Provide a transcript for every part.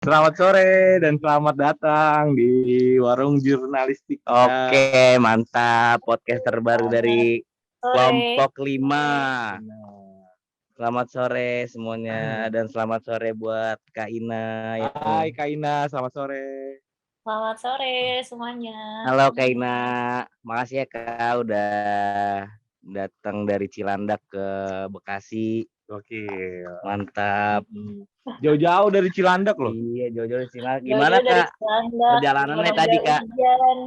Selamat sore dan selamat datang di warung jurnalistik kita. Oke, mantap. Podcast terbaru dari Sore. kelompok 5. Nah, Selamat sore semuanya dan selamat sore buat Kak Ina. Hai Kak Ina, selamat sore. Selamat sore semuanya. Halo Kak Ina. Makasih ya Kak udah datang dari Cilandak ke Bekasi. Gokil. Mantap. Jauh-jauh dari Cilandak loh. Iya, jauh-jauh dari Cilandak. Jauh-jauh Gimana dari Kak Cilandak, perjalanannya tadi udah Kak? hujan.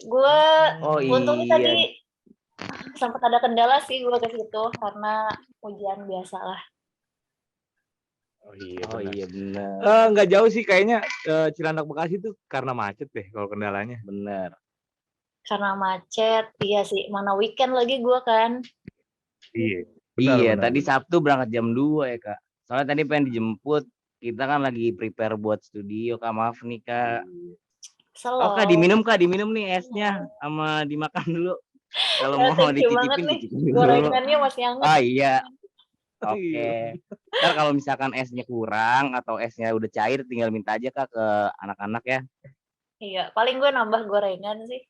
Gue Oh untungnya iya. tadi sempat ada kendala sih gue ke situ karena hujan biasa lah. Oh iya Oh benar. iya benar. Nggak jauh sih kayaknya Cilandak Bekasi tuh karena macet deh kalau kendalanya. Benar. Karena macet, iya sih. Mana weekend lagi gue kan. Iya. Iya, Benar. tadi Sabtu berangkat jam 2 ya, Kak. Soalnya tadi pengen dijemput. Kita kan lagi prepare buat studio, Kak. Maaf nih, Kak. Oh, Kak, Slow. diminum nih esnya. Sama dimakan dulu. Kalau Ya, mau thank you banget dicicipin, nih. dicicipin dulu. Gorengannya masih hangat. Oh iya, Iya. oke. Ntar kalau misalkan esnya kurang atau esnya udah cair, tinggal minta aja, Kak, ke anak-anak ya. Iya, paling gue nambah gorengan sih.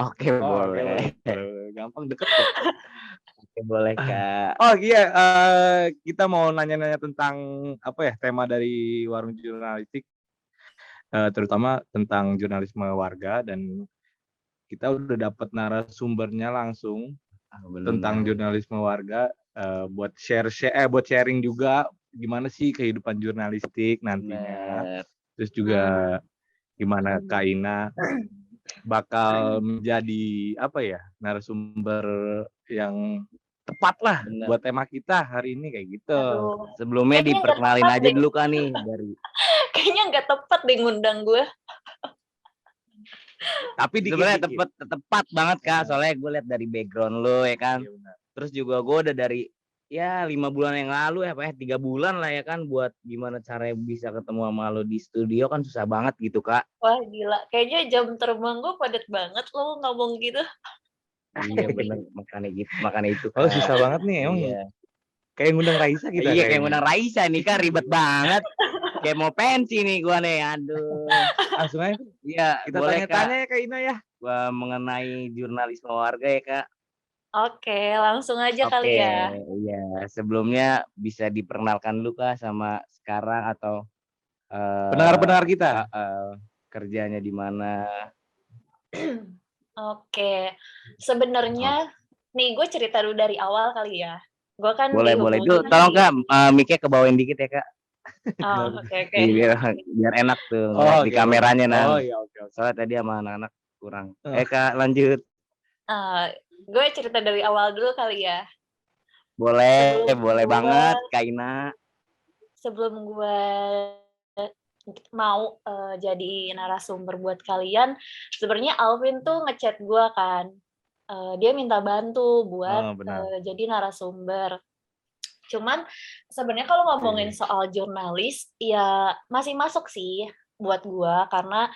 Oke, boleh. boleh. Gampang deket kok. Oke, boleh, Kak. Oh iya, kita mau nanya-nanya tentang apa ya tema dari warung jurnalistik, terutama tentang jurnalisme warga, dan kita udah dapat narasumbernya langsung tentang Benar. jurnalisme warga, buat buat sharing juga gimana sih kehidupan jurnalistik nantinya. Benar. Terus juga gimana Kak Ina bakal menjadi apa ya, narasumber yang tepat lah Benar. buat tema kita hari ini kayak gitu. Aduh, Sebelumnya kayaknya nggak diperkenalin tepat aja deh. dulu, Kak, nih. Dari Kayaknya nggak tepat deh ngundang gue. Tapi sebenarnya dikit-dikit. tepat banget, Kak. Soalnya gue lihat dari background lo ya kan. Iya benar. Terus juga gue udah dari ya 5 bulan yang lalu ya, 3 bulan lah ya kan, buat gimana caranya bisa ketemu sama lo di studio kan susah banget gitu, Kak. Wah gila, kayaknya jam terbang gue padat banget lo ngomong gitu. Iya bener, makanya itu, Oh Kak. susah banget nih emang. Iya. Kayak ngundang Raisa kita Iya kayak kayaknya. ngundang Raisa nih, Kak, ribet banget. Kayak mau pensi nih gue nih, aduh. Langsung aja Iya, kita boleh, tanya-tanya Kak. ya Kak Ina ya. Gua mengenai jurnalisme warga ya, Kak. Oke, langsung aja kali Oke, ya. iya. Sebelumnya bisa diperkenalkan dulu Kak sama sekarang atau Pendengar-pendengar kita. kerjanya di mana? Oke, sebenarnya nih gue cerita dulu dari awal kali ya. Gue kan Boleh. Itu dihubungin tolong di... Kak, mic-nya kebawain dikit ya, Kak. Oh, oke. Biar enak tuh ngeliat di Oke. kameranya Oh nanti. iya oke. Soalnya tadi sama anak-anak kurang. Kak, lanjut. Gue cerita dari awal dulu kali ya. Boleh Sebelum banget, Kak Ina. Sebelum gue mau jadi narasumber buat kalian, sebenarnya Alvin tuh ngechat gue kan. Dia minta bantu buat jadi narasumber. Cuman sebenarnya kalau ngomongin soal jurnalis, ya masih masuk sih buat gue karena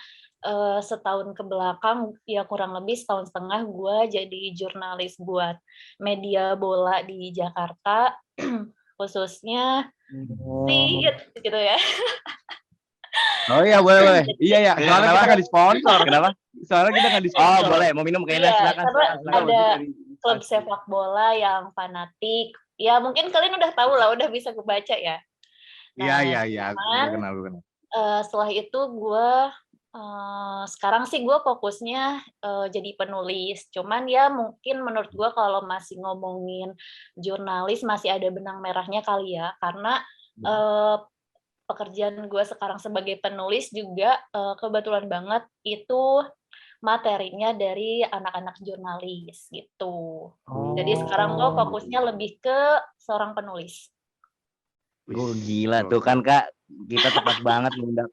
setahun ke belakang, ya kurang lebih setahun setengah gue jadi jurnalis buat media bola di Jakarta, khususnya gitu ya. Oh iya boleh. Iya ya. Soalnya kita nggak disponsor. Kenapa? Soalnya kita nggak disponsor. Oh boleh, mau minum kayaknya silakan. Karena ada klub sepak bola yang fanatik. Ya mungkin kalian udah tahu lah, udah bisa kebaca ya. Iya. Cuman, Gue kenal. setelah itu gue sekarang sih gue fokusnya jadi penulis. Cuman ya mungkin menurut gue kalau masih ngomongin jurnalis masih ada benang merahnya kali ya. Karena pekerjaan gue sekarang sebagai penulis juga kebetulan banget itu materinya dari anak-anak jurnalis gitu. Jadi sekarang gue fokusnya lebih ke seorang penulis. Gue gila tuh kan Kak, kita tepat banget ngundang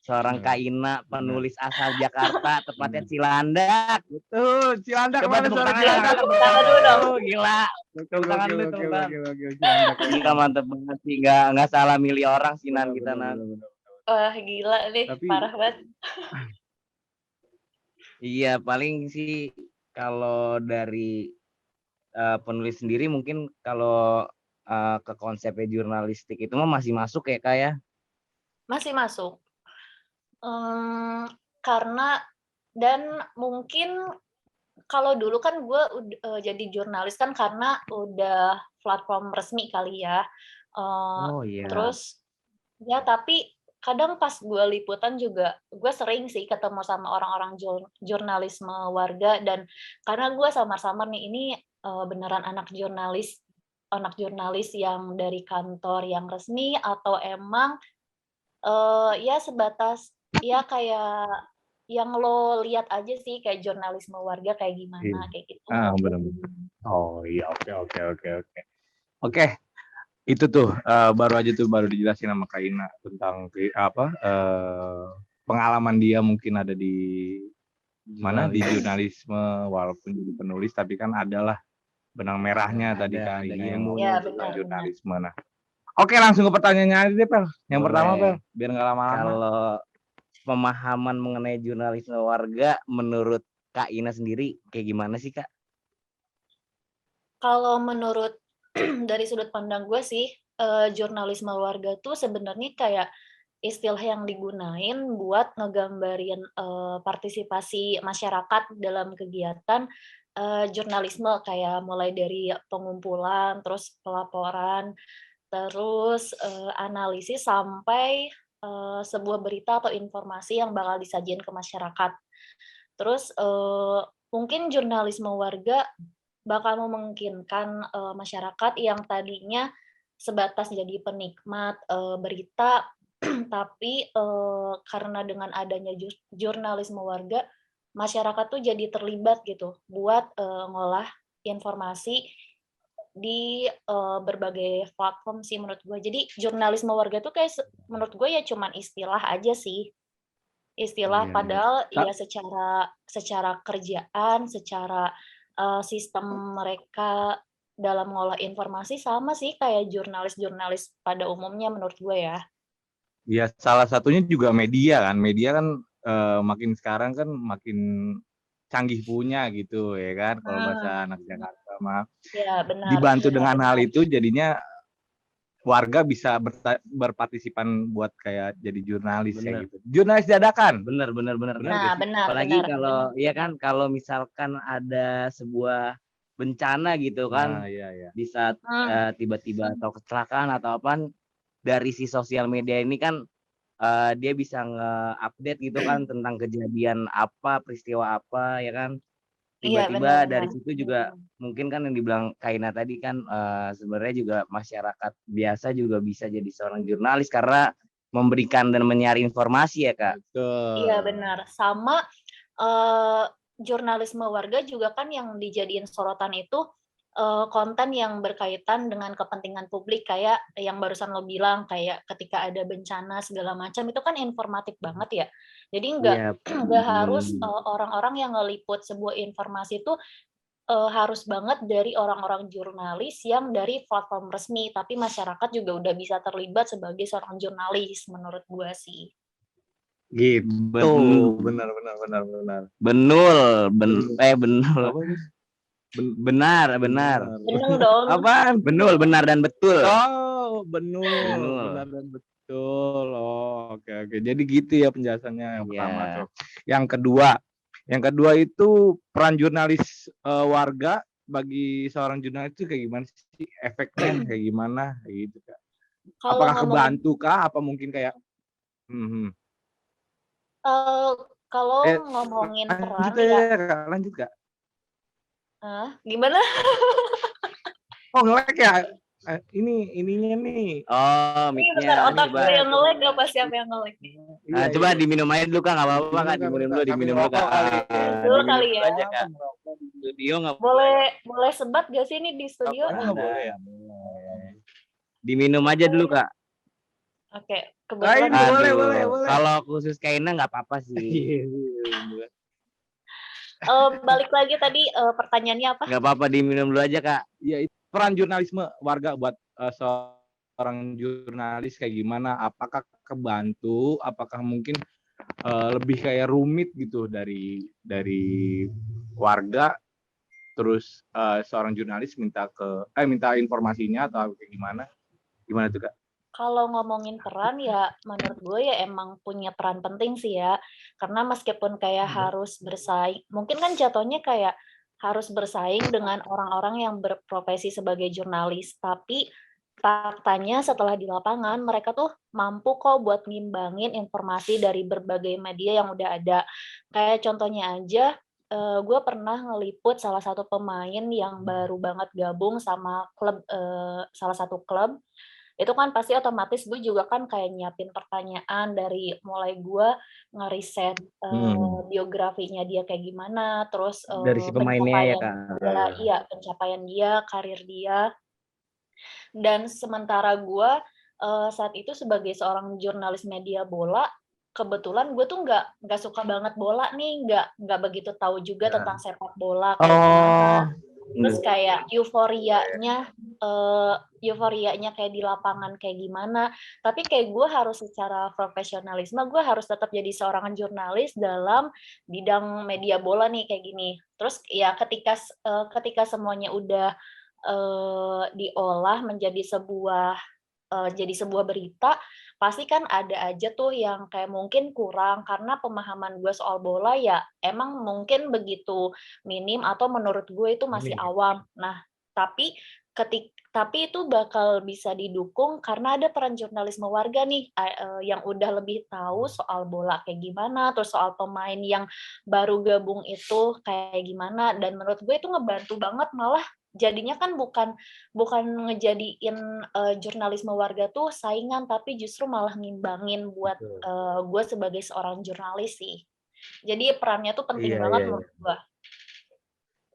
seorang Kak Ina, penulis asal Jakarta, tepatnya Cilandak. Betul, Cilandak. Coba mana tepuk suara tangan, Cilandak? Tepuk tangan dulu dong. Gila. Tepuk tangan dulu, tepuk tangan. Cilandak. Gila mantep banget sih, nggak salah milih orang sih Nan kita Nan. Wah gila nih, parah banget. Iya, paling sih kalau dari penulis sendiri mungkin kalau ke konsepnya jurnalistik itu mah masih masuk ya Kak ya. Masih masuk. Karena dan mungkin kalau dulu kan gue jadi jurnalis kan karena udah platform resmi kali ya. Oh iya. Terus ya tapi kadang pas gue liputan juga gue sering sih ketemu sama orang-orang jurnalisme warga, dan karena gue samar-samar nih ini beneran anak jurnalis yang dari kantor yang resmi atau emang ya sebatas ya kayak yang lo lihat aja sih kayak jurnalisme warga kayak gimana kayak gitu. Benar-benar. Oh iya, oke. Oke, itu tuh baru dijelasin sama Kak Ina tentang pengalaman dia mungkin ada di mana di jurnalisme walaupun jadi penulis, tapi kan adalah benang merahnya tadi Kak Ina yang ya, tentang benar. jurnalisme. Nah, oke, langsung ke pertanyaannya aja deh, Pel. Yang pertama, Pel, biar nggak lama-lama. Kalau pemahaman mengenai jurnalisme warga menurut Kak Ina sendiri kayak gimana sih, Kak? Kalau menurut dari sudut pandang gue sih, jurnalisme warga tuh sebenarnya kayak istilah yang digunain buat ngegambarin partisipasi masyarakat dalam kegiatan jurnalisme, kayak mulai dari pengumpulan, terus pelaporan, terus analisis sampai sebuah berita atau informasi yang bakal disajikan ke masyarakat. Terus mungkin jurnalisme warga bakal memungkinkan masyarakat yang tadinya sebatas jadi penikmat berita, tapi karena dengan adanya jurnalisme warga, masyarakat tuh jadi terlibat gitu buat ngolah informasi di berbagai platform sih menurut gue. Jadi jurnalisme warga tuh kayak menurut gue ya cuman istilah aja sih. Istilah padahal ya secara kerjaan, secara sistem mereka dalam ngolah informasi sama sih kayak jurnalis-jurnalis pada umumnya menurut gue ya. Ya, salah satunya juga media kan. Media kan makin sekarang kan makin canggih punya gitu ya kan, kalau bahasa anak Jakarta mah. Ya, benar. Dibantu dengan hal itu jadinya warga bisa berpartisipan buat kayak jadi jurnalis kayak gitu. Jurnalis dadakan. Bener. Nah, benar. Apalagi kalau ya kan kalau misalkan ada sebuah bencana gitu kan, bisa tiba-tiba atau kecelakaan atau apa, dari si sosial media ini kan dia bisa nge-update gitu kan tentang kejadian apa, peristiwa apa ya kan. Tiba-tiba dari situ juga mungkin kan yang dibilang Kaina tadi kan sebenarnya juga masyarakat biasa juga bisa jadi seorang jurnalis karena memberikan dan menyiar informasi ya, Kak. Iya, benar. Sama jurnalisme warga juga kan yang dijadiin sorotan itu konten yang berkaitan dengan kepentingan publik, kayak yang barusan lo bilang, kayak ketika ada bencana segala macam itu kan informatif banget ya. Jadi nggak harus orang-orang yang ngeliput sebuah informasi itu harus banget dari orang-orang jurnalis yang dari platform resmi, tapi masyarakat juga udah bisa terlibat sebagai seorang jurnalis menurut gue sih. Gitu. Benar. Benar. Benar dong. Apaan? Benul, benar dan betul. Oh, benar dan betul. Oh, oke. Jadi gitu ya penjelasannya yang pertama tuh. Yang kedua itu peran jurnalis warga bagi seorang jurnalis itu kayak gimana sih? Efeknya kayak gimana gitu, Kak? Apakah kebantu kah? Apa mungkin kayak kalau ngomongin peran lanjut Kak. Gimana? Oh, nge-lag ya? Ininya nih. Oh, mic-nya. Otak gue yang nge-lag apa siapa yang nge-lag? Coba diminum aja dulu, Kak. Nggak apa-apa, Kak. Diminum dulu, Kak. Dulu kali ya. Studio nggak boleh sebat gak sih ini di studio? Nggak boleh ya? Diminum aja dulu, Kak. Oke, kebetulan. Boleh. Kalau khusus Kaina nggak apa-apa sih. Balik lagi tadi pertanyaannya apa? Nggak apa-apa, diminum dulu aja, Kak. Ya, peran jurnalisme warga buat seorang jurnalis kayak gimana? Apakah kebantu? Apakah mungkin lebih kayak rumit gitu dari warga? Terus seorang jurnalis minta informasinya atau kayak gimana? Gimana tuh, Kak? Kalau ngomongin peran ya menurut gue ya emang punya peran penting sih ya. Karena meskipun kayak harus bersaing, mungkin kan jatuhnya kayak harus bersaing dengan orang-orang yang berprofesi sebagai jurnalis, tapi faktanya setelah di lapangan mereka tuh mampu kok buat ngimbangin informasi dari berbagai media yang udah ada. Kayak contohnya aja, gue pernah ngeliput salah satu pemain yang baru banget gabung sama klub, salah satu klub. Itu kan pasti otomatis gue juga kan kayak nyiapin pertanyaan dari mulai gue ngeriset, biografinya dia kayak gimana, terus, Dari si pemainnya ya, Kak? pencapaian dia, karir dia. Dan sementara gue, saat itu sebagai seorang jurnalis media bola, kebetulan gue tuh nggak suka banget bola nih, nggak begitu tahu juga tentang sepak bola kayak gimana. Terus kayak euforianya kayak di lapangan kayak gimana, tapi kayak gue harus secara profesionalisme, gue harus tetap jadi seorang jurnalis dalam bidang media bola nih kayak gini. Terus ya ketika semuanya udah, diolah menjadi sebuah berita, pasti kan ada aja tuh yang kayak mungkin kurang karena pemahaman gue soal bola ya emang mungkin begitu minim atau menurut gue itu masih awam. Nah, tapi tapi itu bakal bisa didukung karena ada peran jurnalisme warga nih, yang udah lebih tahu soal bola kayak gimana, terus soal pemain yang baru gabung itu kayak gimana, dan menurut gue itu ngebantu banget, malah jadinya kan bukan ngejadiin, jurnalisme warga tuh saingan, tapi justru malah ngimbangin buat, gue sebagai seorang jurnalis sih. Jadi perannya tuh penting banget menurut gue.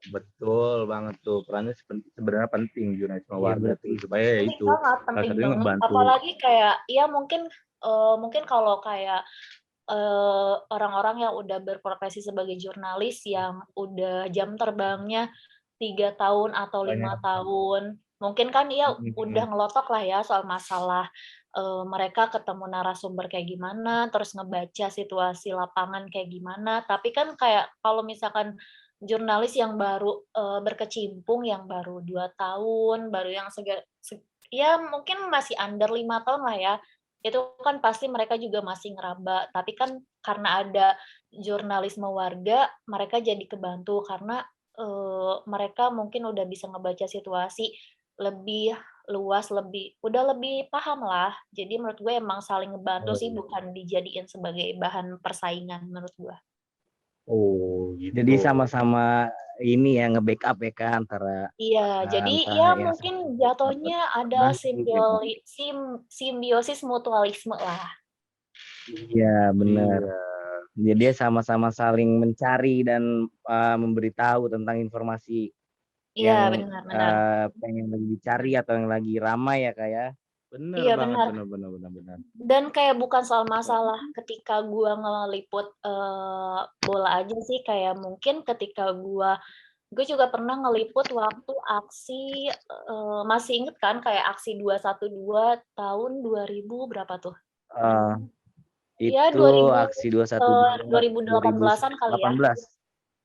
Betul banget tuh, perannya sebenarnya penting jurnalisme warga tuh, supaya ya itu salah satunya ngebantu. Apalagi kayak ya mungkin kalau kayak, orang-orang yang udah berprofesi sebagai jurnalis yang udah jam terbangnya 3 tahun atau 5 tahun, mungkin kan ya udah ngelotok lah ya soal masalah, mereka ketemu narasumber kayak gimana, terus ngebaca situasi lapangan kayak gimana. Tapi kan kayak kalau misalkan jurnalis yang baru, berkecimpung, yang baru 2 tahun, baru yang ya mungkin masih under 5 tahun lah ya, itu kan pasti mereka juga masih ngeraba. Tapi kan karena ada jurnalisme warga, mereka jadi kebantu karena, mereka mungkin udah bisa ngebaca situasi lebih luas, udah lebih paham lah. Jadi menurut gue emang saling ngebantu sih, bukan dijadiin sebagai bahan persaingan menurut gue. Oh, gitu. Jadi sama-sama ini ya nge-backup ya Kak antara jadi ya mungkin jatuhnya ada simbiosis mutualisme lah. Iya, benar. Jadi dia sama-sama saling mencari dan memberitahu tentang informasi yang pengen lagi dicari atau yang lagi ramai ya Kak ya. Iya benar. Dan kayak bukan soal masalah ketika gua ngeliput bola aja sih, kayak mungkin ketika gue juga pernah ngeliput waktu aksi, masih inget kan kayak aksi 212 tahun 2000 berapa tuh? Itu aksi 212 2018-an kali ya. 18.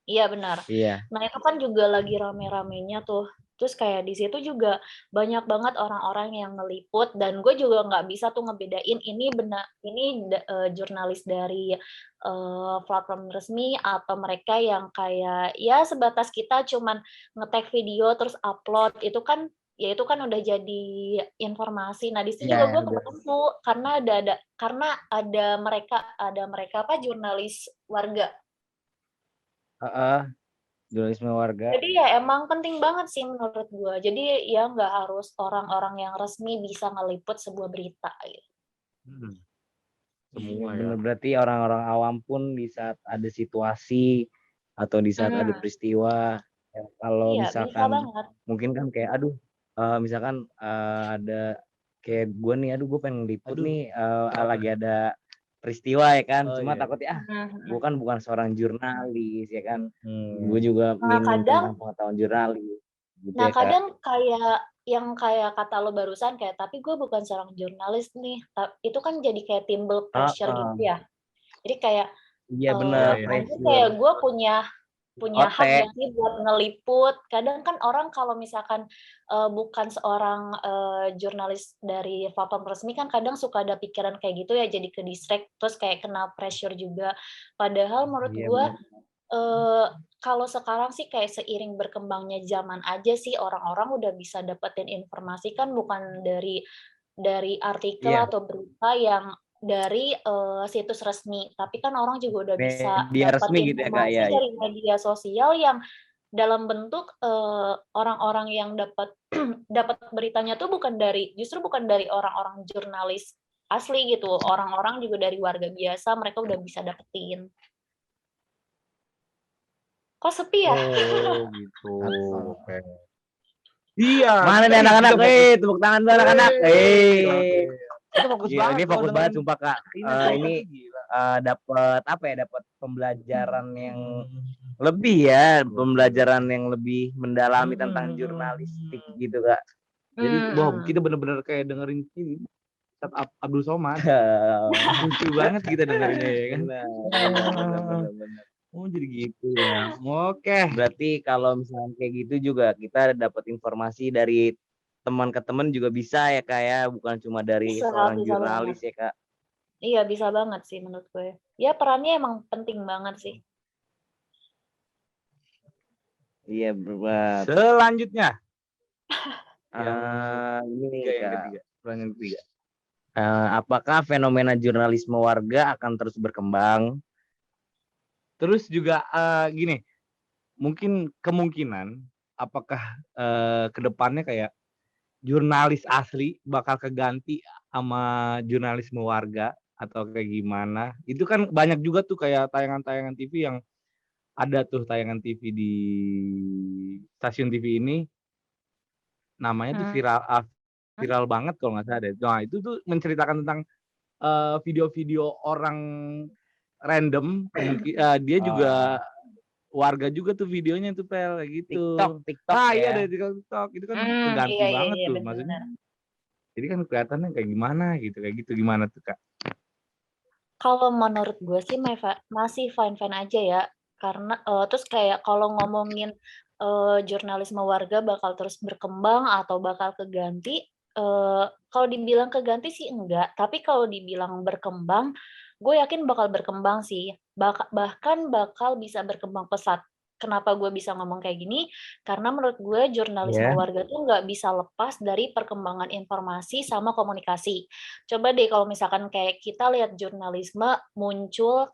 Iya benar. Iya. Nah itu kan juga lagi rame-ramenya tuh. Terus kayak di situ juga banyak banget orang-orang yang ngeliput, dan gue juga nggak bisa tuh ngebedain ini jurnalis dari platform resmi atau mereka yang kayak ya sebatas kita cuman nge-tag video terus upload, itu kan udah jadi informasi. Nah di situ juga gue ketemu karena ada mereka apa jurnalis warga. Jurnalisme warga. Jadi ya emang penting banget sih menurut gue. Jadi ya nggak harus orang-orang yang resmi bisa ngeliput sebuah berita gitu. Semua ya. Berarti orang-orang awam pun di saat ada situasi atau di saat ada peristiwa, ya, kalau misalkan mungkin kan kayak misalkan ada kayak gue nih, gue pengen ngeliput nih lagi ada peristiwa ya kan, cuma takutnya gue kan bukan seorang jurnalis ya kan, gue juga minim tentang pengetahuan jurnalis gitu. Nah kadang kayak kata lo barusan kayak tapi gue bukan seorang jurnalis nih, itu kan jadi kayak timbul pressure gitu ya. Jadi kayak iya benar, kayak gue punya hak nggak sih buat ngeliput. Kadang kan orang kalau misalkan bukan seorang jurnalis dari platform resmi kan kadang suka ada pikiran kayak gitu ya, jadi ke distract terus kayak kena pressure juga. Padahal menurut gue kalau sekarang sih kayak seiring berkembangnya zaman aja sih orang-orang udah bisa dapetin informasi kan bukan dari artikel atau berita yang dari situs resmi, tapi kan orang juga udah bisa media dapat resmi gitu ya Kak informasi ya. dari media sosial yang dalam bentuk orang-orang yang dapat dapat beritanya tuh justru bukan dari orang-orang jurnalis asli gitu, orang-orang juga dari warga biasa mereka udah bisa dapetin. Kok sepi ya? Oh gitu. Oke. Iya. Mana nih anak-anak? Tepuk tangan dulu anak-anak. Itu fokus banget. Ini fokus banget sumpah Kak. Ini dapat apa ya? Dapat pembelajaran yang lebih ya, pembelajaran yang lebih mendalami tentang jurnalistik gitu Kak. Jadi kita bener-bener kayak dengerin ini Abdul Somad. Lucu banget kita dengerinnya ya kan. Bener. Oh jadi gitu ya. Oke. Berarti kalau misalnya kayak gitu juga kita dapat informasi dari teman ke teman juga bisa ya Kak ya, bukan cuma dari seorang jurnalis ya Kak. Iya bisa banget sih menurut gue. Ya perannya emang penting banget sih. Iya berat. Selanjutnya. Ini Kak. Pertanyaan ketiga. Apakah fenomena jurnalisme warga akan terus berkembang? Terus juga gini, mungkin kemungkinan apakah kedepannya kayak jurnalis asli bakal keganti sama jurnalisme warga atau kayak gimana? Itu kan banyak juga tuh kayak tayangan-tayangan TV yang ada tuh tayangan TV di stasiun TV ini namanya tuh viral banget kalau nggak salah deh. Nah itu tuh menceritakan tentang video-video orang random, dia juga warga juga tuh videonya tuh Pel kayak gitu. TikTok iya dari TikTok itu kan keganti banget tuh bener. Maksudnya. Jadi kan kelihatannya kayak gitu gimana tuh Kak? Kalau menurut gue sih masih fine-fine aja ya, karena terus kayak kalau ngomongin jurnalisme warga bakal terus berkembang atau bakal keganti, kalau dibilang keganti sih enggak, tapi kalau dibilang berkembang, gue yakin bakal berkembang sih, bahkan bakal bisa berkembang pesat. Kenapa gue bisa ngomong kayak gini? Karena menurut gue jurnalisme warga tuh nggak bisa lepas dari perkembangan informasi sama komunikasi. Coba deh kalau misalkan kayak kita lihat jurnalisme muncul,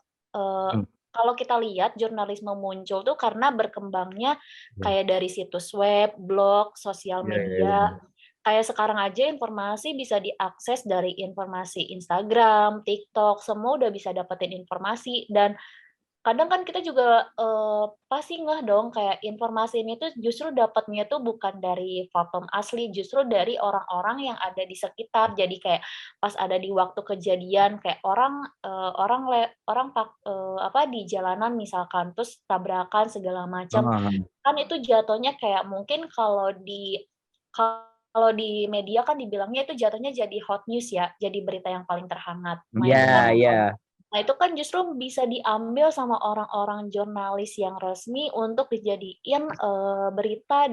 kalau kita lihat jurnalisme muncul tuh karena berkembangnya kayak dari situs web, blog, sosial media. Kayak sekarang aja informasi bisa diakses dari informasi Instagram, TikTok, semua udah bisa dapetin informasi. Dan kadang kan kita juga pasti ngeh dong kayak informasi ini tuh justru dapatnya tuh bukan dari platform asli, justru dari orang-orang yang ada di sekitar. Jadi kayak pas ada di waktu kejadian kayak orang di jalanan misalkan terus tabrakan segala macam. Kan itu jatuhnya kayak mungkin kalau di media kan dibilangnya itu jatuhnya jadi hot news ya, jadi berita yang paling terhangat. Nah itu kan justru bisa diambil sama orang-orang jurnalis yang resmi untuk dijadiin berita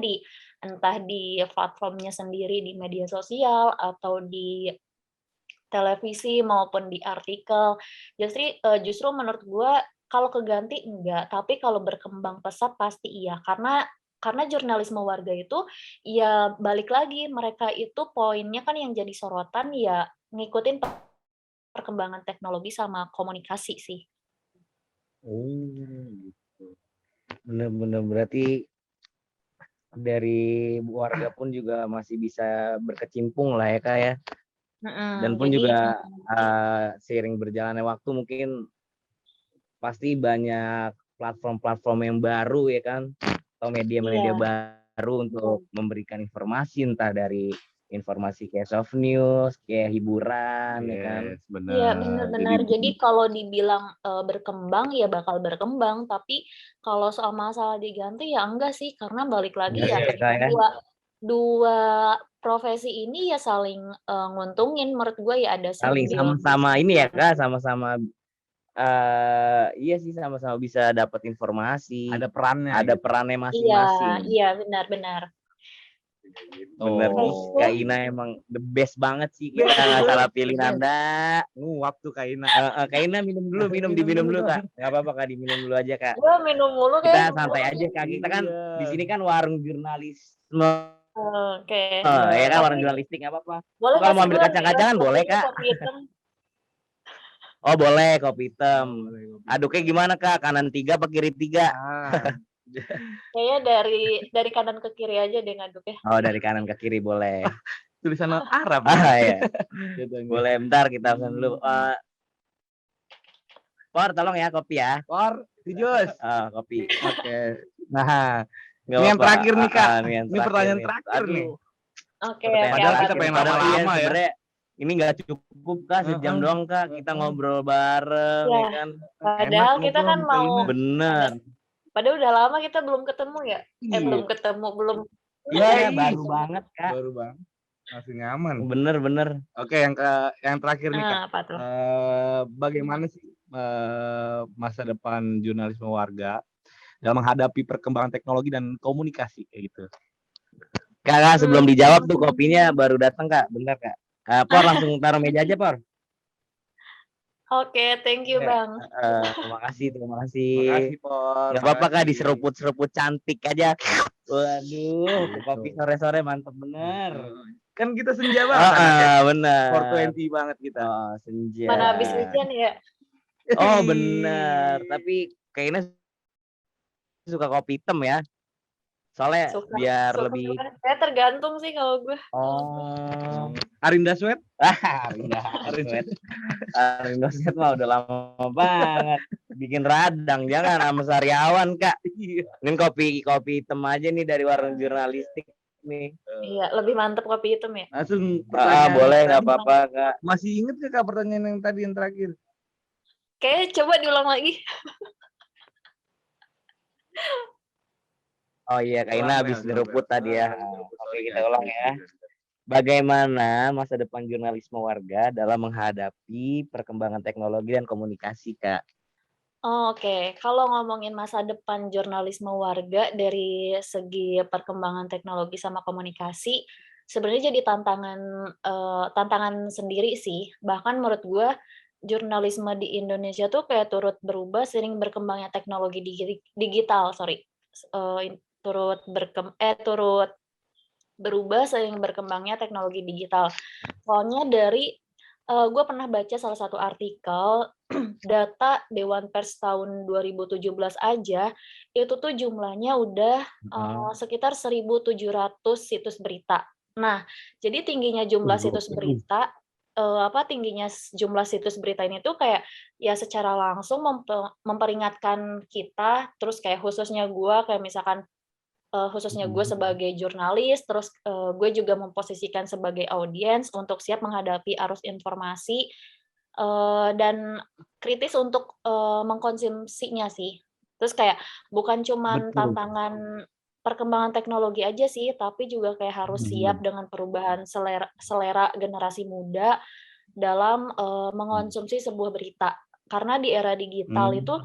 entah di platformnya sendiri di media sosial atau di televisi maupun di artikel. Justru menurut gue kalau keganti enggak, tapi kalau berkembang pesat pasti iya karena jurnalisme warga itu ya balik lagi mereka itu poinnya kan yang jadi sorotan ya ngikutin perkembangan teknologi sama komunikasi sih. Gitu. Bener-bener berarti dari warga pun juga masih bisa berkecimpung lah ya Kak ya. Dan pun juga seiring berjalannya waktu mungkin pasti banyak platform-platform yang baru ya kan atau media-media baru untuk memberikan informasi entah dari informasi kayak soft news, kayak hiburan ya kan. Iya benar-benar. Jadi kalau dibilang berkembang ya bakal berkembang, tapi kalau soal masalah diganti ya enggak sih karena balik lagi dua profesi ini ya saling nguntungin menurut gue ya ada saling sama-sama ini ya Kak, sama-sama Iya sih, sama-sama bisa dapat informasi. Ada perannya. Ada perannya masing-masing. Iya, benar-benar. Bener nih, Kak Ina emang the best banget sih, kita nggak salah pilih Nanda. Waktu Kak Ina. Kak Ina minum diminum dulu Kak. Nggak apa-apa Kak, diminum dulu aja Kak. Gua minum mulu Kita santai aja Kak. Kita kan di sini kan warung jurnalisme. Oke. Ya kan, warung jurnalistik nggak apa-apa. Boleh kalau mau ambil kacang-kacangan boleh Kak. Oh boleh, kopi hitam. Aduknya gimana Kak? Kanan 3 apa kiri 3? Kayaknya dari kanan ke kiri aja deh ngaduknya. Oh, dari kanan ke kiri boleh. Tulisan Arab. Ya. Boleh, bentar kita pesan dulu. Por, tolong ya kopi ya. Por, jus. Kopi. Oke. Nah, ini yang terakhir nih Kak. Ini pertanyaan terakhir nih. Oke. Padahal kita pengen lama-lama ya. Ini nggak cukup Kak, sejam doang Kak. Kita ngobrol bareng ya kan. Padahal kita kan mau. Bener. Padahal udah lama kita belum ketemu ya. Belum ketemu, belum. Iya, baru banget Kak. Baru banget. Masih nyaman. Bener. Oke, yang terakhir nih Kak. Apa tuh? Bagaimana sih masa depan jurnalisme warga dalam menghadapi perkembangan teknologi dan komunikasi kayak gitu? Kak, sebelum dijawab tuh kopinya baru datang Kak. Bentar Kak. Por, langsung taruh meja aja Por. Oke, thank you Bang. Terima kasih. Makasih Por. Gak apa-apa Kak, diseruput cantik aja. Waduh, kopi sore-sore mantep bener. Kan kita senja banget. Bener. 420 banget kita. Senja. Mana habis hujan ya? Oh bener. Tapi kayaknya suka kopi hitam ya. Soalnya biar lebih. Saya tergantung sih kalau gue. Arinda Sweat? Arinda Sweat mah udah lama banget. Bikin radang, jangan sama Sariawan Kak. Ini kopi hitam aja nih dari warung jurnalistik nih. Iya, lebih mantep kopi hitam ya. Langsung boleh, nggak apa-apa Kak. Masih inget gak Kak pertanyaan yang tadi yang terakhir? Kayaknya coba diulang lagi. Oh iya, Kak Ina habis diruput tadi ya. Oke, kita ulang ya. Bagaimana masa depan jurnalisme warga dalam menghadapi perkembangan teknologi dan komunikasi, Kak? Oke. Kalau ngomongin masa depan jurnalisme warga dari segi perkembangan teknologi sama komunikasi, sebenarnya jadi tantangan sendiri sih. Bahkan menurut gue, jurnalisme di Indonesia tuh kayak turut berubah seiring berkembangnya teknologi digital, turut berubah seiring berkembangnya teknologi digital. Soalnya gue pernah baca salah satu artikel data Dewan Pers tahun 2017 aja itu tuh jumlahnya udah sekitar 1.700 situs berita. Nah, jadi tingginya jumlah situs berita tingginya jumlah situs berita ini tuh kayak ya secara langsung memperingatkan kita, terus kayak khususnya gue sebagai jurnalis, terus gue juga memposisikan sebagai audiens untuk siap menghadapi arus informasi dan kritis untuk mengkonsumsinya sih. Terus kayak bukan cuman tantangan perkembangan teknologi aja sih, tapi juga kayak harus siap dengan perubahan selera generasi muda dalam mengonsumsi sebuah berita. Karena di era digital itu,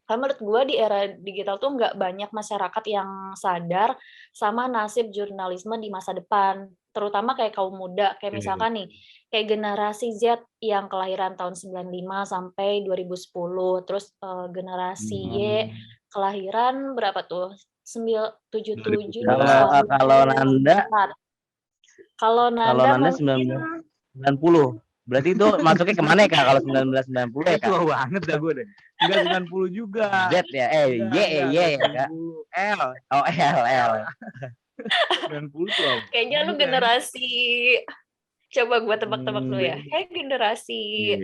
menurut gue di era digital tuh nggak banyak masyarakat yang sadar sama nasib jurnalisme di masa depan. Terutama kayak kaum muda, kayak misalkan nih, kayak generasi Z yang kelahiran tahun 95 sampai 2010, terus generasi Y kelahiran berapa tuh? 77. Kalau Nanda 90. Berarti itu masuknya kemana ya Kak kalau 1990 ya Kak? Tua banget dah gue deh. Enggak 90 juga. Z ya, Y ya Kak. L. Oh L. 90 tuh. Kayaknya lu generasi, coba gue tebak-tebak dulu ya. Kayak generasi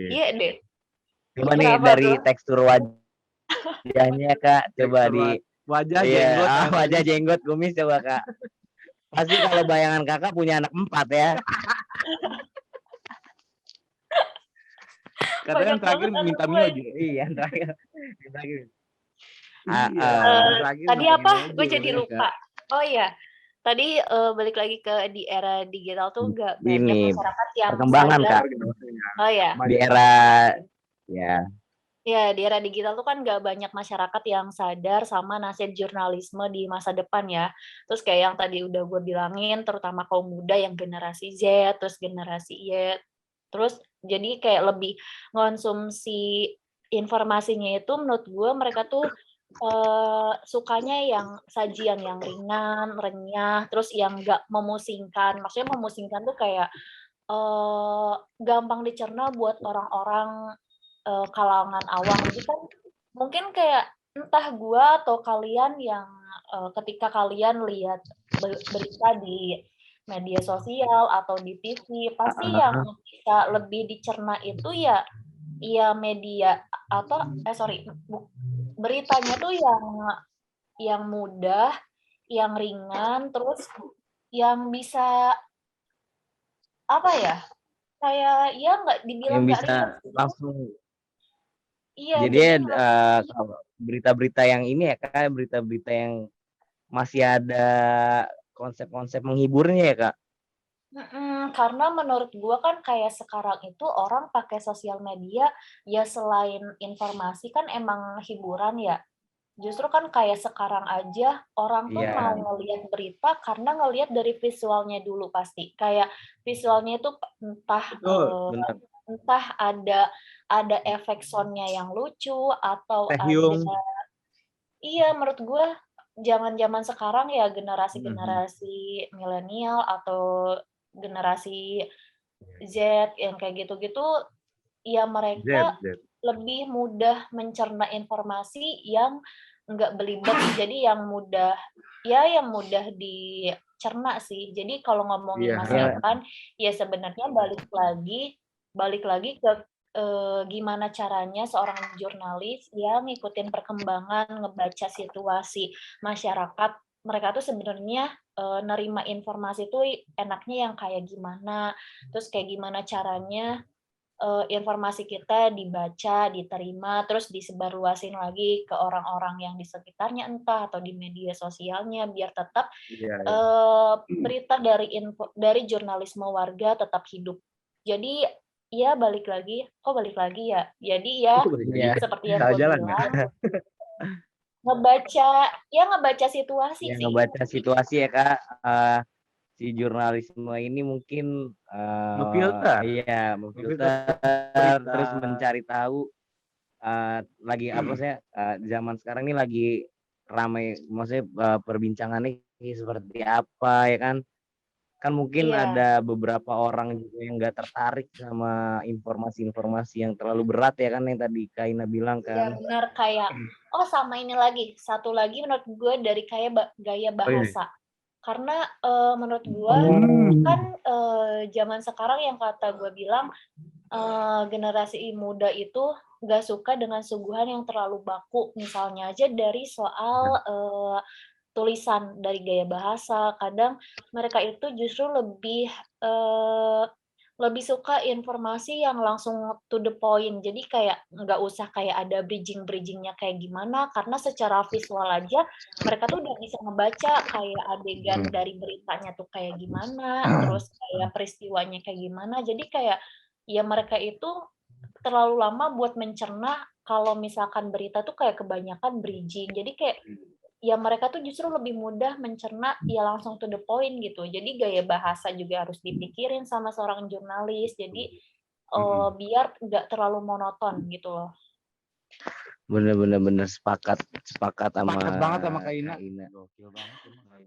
Y deh. Coba nih dari tekstur wajahnya Kak, coba di wajah jenggot. Wajah jenggot kumis coba Kak. Pasti kalau bayangan Kakak punya anak 4 ya. Katanya terakhir minta Mio juga. Iya, terakhir. Tadi apa? Gue jadi lupa. Oh iya. Tadi balik lagi ke di era digital tuh nggak banyak masyarakat yang perkembangan sadar. Kak. Oh ya. Di era ya Ya, di era digital tuh kan nggak banyak masyarakat yang sadar sama nasib jurnalisme di masa depan ya. Terus kayak yang tadi udah gue bilangin, terutama kaum muda yang generasi Z, terus generasi Y. Terus jadi kayak lebih ngonsumsi informasinya itu menurut gue mereka tuh sukanya yang sajian yang ringan, renyah, terus yang nggak memusingkan. Maksudnya memusingkan tuh kayak gampang dicerna buat orang-orang kalangan awam. Jadi kan mungkin kayak entah gua atau kalian yang, ketika kalian lihat berita di media sosial atau di TV, pasti yang bisa lebih dicerna itu ya media atau sorry, beritanya tuh yang mudah, yang ringan, terus yang bisa, apa ya, kayak ya nggak yang dibilang nggak bisa ribet sih. langsung. Iya, Jadi jadi kalau berita-berita yang ini ya Kak, berita-berita yang masih ada konsep-konsep menghiburnya ya Kak. Karena menurut gua kan kayak sekarang itu orang pakai sosial media, ya selain informasi kan emang hiburan ya. Justru kan kayak sekarang aja orang tuh mau Iya, ngelihat berita karena ngelihat dari visualnya dulu pasti. Kayak visualnya itu entah, betul, benar. entah ada efek sound-nya yang lucu atau ada. Taehyung. Iya, menurut gua zaman-zaman sekarang ya Mhm. generasi-generasi milenial atau generasi Z yang kayak gitu-gitu, ya Z, mereka Z. lebih mudah mencerna informasi yang enggak belibet, jadi yang mudah yang mudah dicerna sih. Jadi kalau ngomongin Iya, masa Ya, depan, ya sebenarnya balik lagi ke, gimana caranya seorang jurnalis yang ngikutin perkembangan, ngebaca situasi masyarakat, mereka tuh sebenarnya, nerima informasi tuh enaknya yang kayak gimana, terus kayak gimana caranya informasi kita dibaca, diterima, terus disebarluasin lagi ke orang-orang yang di sekitarnya entah atau di media sosialnya biar tetap iya. berita dari jurnalisme warga tetap hidup. Jadi ya balik lagi, balik lagi ya? Jadi ya iya, seperti yang Salah gue jalan ya? bilang, ngebaca situasi yang sih. ngebaca situasi ya Kak. Si jurnalisme ini mungkin Ngefilter. iya Ngefilter memfilter berita. terus mencari tahu lagi apa sih zaman sekarang ini lagi ramai, maksudnya perbincangannya seperti apa ya kan. Kan mungkin Iya. ada beberapa orang juga yang nggak tertarik sama informasi-informasi yang terlalu berat ya kan, yang tadi Kaina bilang Iya kan. benar kayak sama ini lagi, satu lagi menurut gue dari kayak gaya Oh ini. bahasa. Karena, menurut gue kan, zaman sekarang yang kata gue bilang, generasi muda itu nggak suka dengan suguhan yang terlalu baku. Misalnya aja dari soal, tulisan, dari gaya bahasa, kadang mereka itu justru lebih suka informasi yang langsung to the point. Jadi kayak nggak usah kayak ada bridging-bridging-nya kayak gimana, karena secara visual aja mereka tuh udah bisa ngebaca kayak adegan dari beritanya tuh kayak gimana, terus kayak peristiwanya kayak gimana. Jadi kayak, ya mereka itu terlalu lama buat mencerna kalau misalkan berita tuh kayak kebanyakan bridging. Jadi kayak ya mereka tuh justru lebih mudah mencerna ya langsung to the point gitu. Jadi gaya bahasa juga harus dipikirin sama seorang jurnalis. Jadi biar nggak terlalu monoton gitu loh. Bener sepakat Sepakat banget sama Kak Ina. Ina. Gokil banget emang.